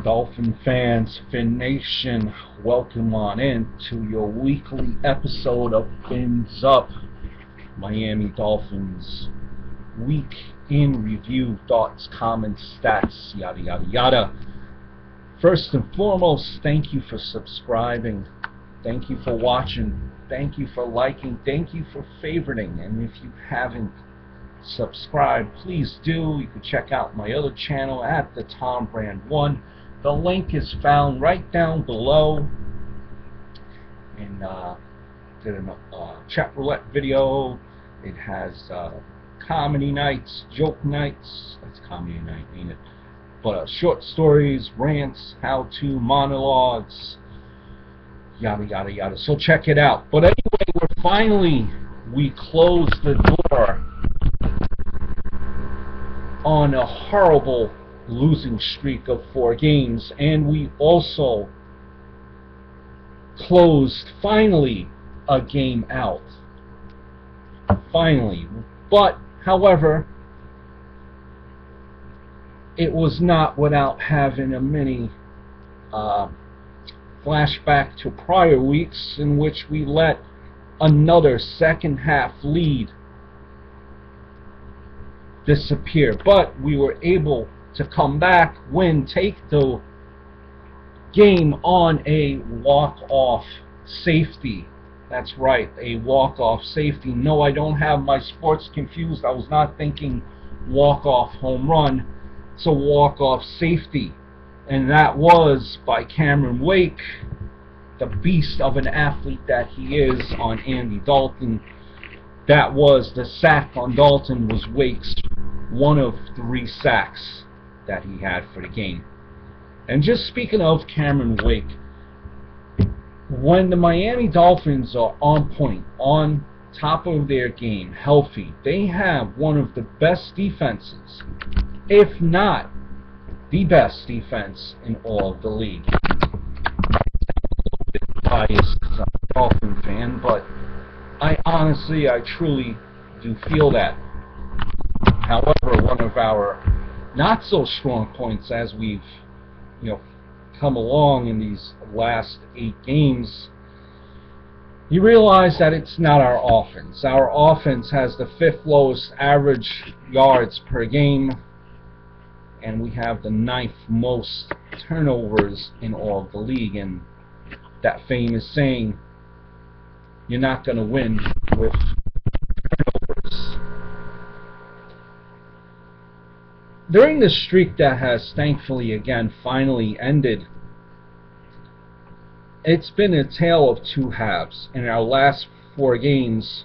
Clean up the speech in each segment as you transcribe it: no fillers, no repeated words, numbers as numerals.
Dolphin fans, Fin Nation, welcome on in to your weekly episode of Fins Up, Miami Dolphins week in review, thoughts, comments, stats, yada yada yada. First and foremost, thank you for subscribing, thank you for watching, thank you for liking, thank you for favoriting, and if you haven't subscribed, please do. You can check out my other channel at the Tom Brand 1. The link is found right down below. And did a chat roulette video. It has comedy nights, joke nights. That's comedy night, ain't it? But short stories, rants, how-to, monologues, yada yada yada. So check it out. But anyway, we closed the door on a horrible losing streak of 4 games, and we also closed finally a game out. Finally. But however, it was not without having a mini flashback to prior weeks in which we let another second half lead disappear, but we were able to come back, win, take the game on a walk-off safety. That's right, a walk-off safety. No, I don't have my sports confused. I was not thinking walk-off home run. It's a walk-off safety, and that was by Cameron Wake, the beast of an athlete that he is, on Andy Dalton. That was the sack on Dalton, was Wake's one of 3 sacks that he had for the game. And just speaking of Cameron Wake, when the Miami Dolphins are on point, on top of their game, healthy, they have one of the best defenses, if not the best defense in all of the league. I'm a little bit biased because I'm a Dolphin fan, but I truly do feel that. However, one of our not so strong points as we've come along in these last 8 games, you realize that it's not our offense. Our offense has the 5th lowest average yards per game, and we have the 9th most turnovers in all of the league. And that famous saying, you're not going to win with turnovers. During the streak that has thankfully again finally ended, it's been a tale of 2 halves. In our last 4 games,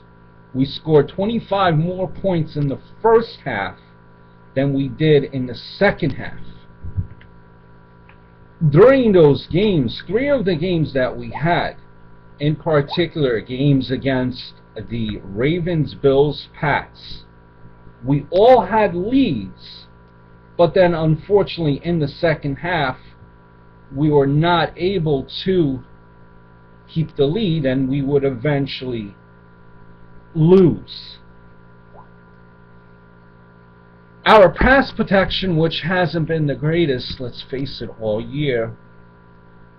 we scored 25 more points in the first half than we did in the second half. During those games, 3 of the games that we had, in particular games against the Ravens, Bills, Pats, we all had leads. But then, unfortunately, in the second half, we were not able to keep the lead, and we would eventually lose. Our pass protection, which hasn't been the greatest, let's face it, all year,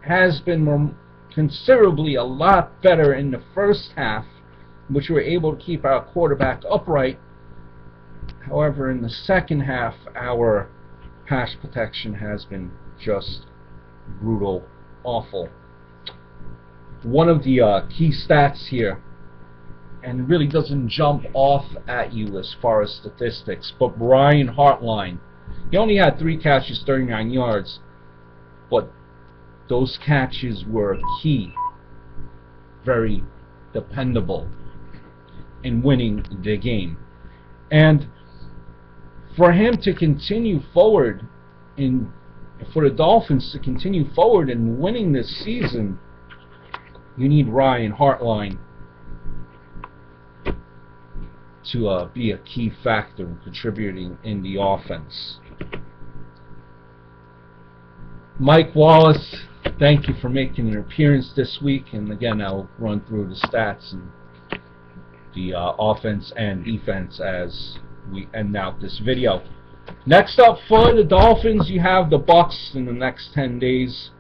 has been considerably a lot better in the first half, which we were able to keep our quarterback upright. However, in the second half, our pass protection has been just brutal, awful. One of the key stats here, and it really doesn't jump off at you as far as statistics, but Brian Hartline, he only had 3 catches, 39 yards, but those catches were key, very dependable in winning the game. And for him to continue forward, for the Dolphins to continue forward in winning this season, you need Ryan Hartline to be a key factor in contributing in the offense. Mike Wallace, thank you for making an appearance this week, and again I'll run through the stats and the offense and defense as we end out this video. Next up for the Dolphins, you have the Bucks in the next 10 days.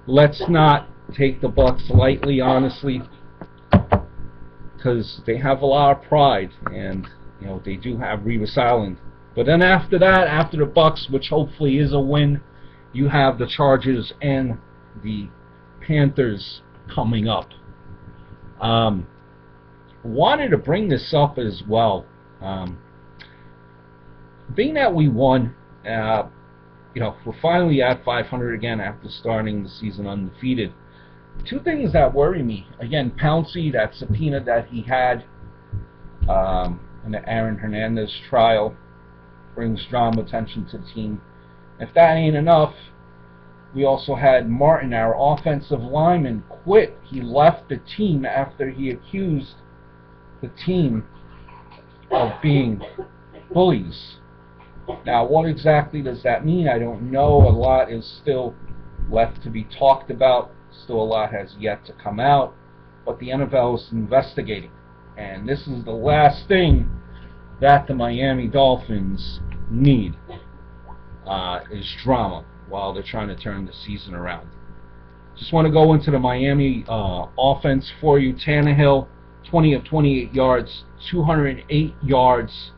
Let's not take the Bucks lightly, honestly, because they have a lot of pride, and you know they do have Revis Island. But then after that, after the Bucks, which hopefully is a win, you have the Chargers and the Panthers coming up. Wanted to bring this up as well. Being that we won, you know, we're finally at 500 again after starting the season undefeated. Two things that worry me. Again, Pouncey, that subpoena that he had in the Aaron Hernandez trial, brings drama attention to the team. If that ain't enough, we also had Martin, our offensive lineman, quit. He left the team after he accused the team of being bullies. Now, what exactly does that mean? I don't know. A lot is still left to be talked about. Still a lot has yet to come out. But the NFL is investigating. And this is the last thing that the Miami Dolphins need, is drama while they're trying to turn the season around. Just want to go into the Miami offense for you. Tannehill, 20 of 28 yards, 208 yards.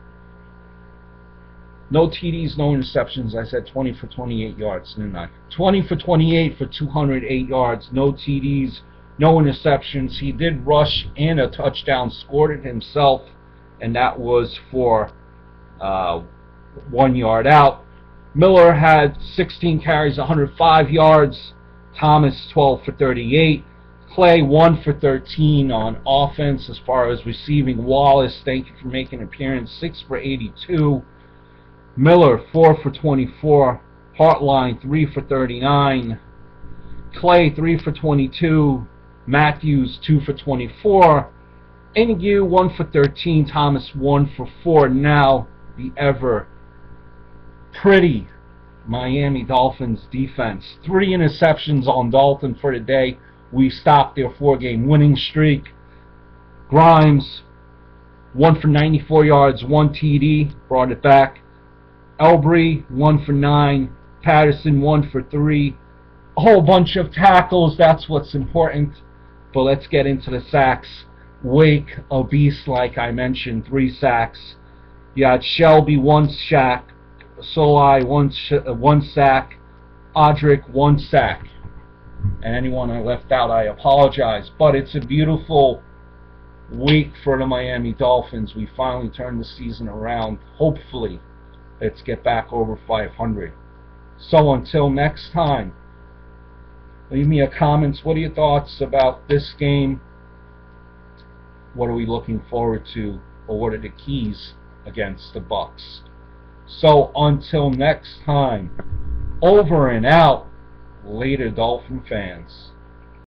No TDs, no interceptions. I said 20 for 28 yards, didn't I? 20 for 28 for 208 yards. No TDs, no interceptions. He did rush in a touchdown, scored it himself, and that was for 1 yard out. Miller had 16 carries, 105 yards. Thomas, 12 for 38. Clay, 1 for 13 on offense as far as receiving. Wallace, thank you for making an appearance, 6 for 82. Miller, 4 for 24. Hartline, 3 for 39. Clay, 3 for 22. Matthews, 2 for 24. Ingue, 1 for 13. Thomas, 1 for 4. Now, the ever pretty Miami Dolphins defense. 3 interceptions on Dalton for the day. We stopped their 4-game winning streak. Grimes, 1 for 94 yards, 1 TD, brought it back. Elbrey, 1 for 9. Patterson, 1 for 3. A whole bunch of tackles, that's what's important. But let's get into the sacks. Wake, a beast like I mentioned, 3 sacks. You had Shelby, 1 sack. Solai, 1 sack. Odrick, 1 sack. And anyone I left out, I apologize. But it's a beautiful week for the Miami Dolphins. We finally turned the season around. Hopefully, let's get back over 500. So until next time, leave me a comment. What are your thoughts about this game? What are we looking forward to? Or what are the keys against the Bucks? So until next time, over and out. Later, Dolphin fans.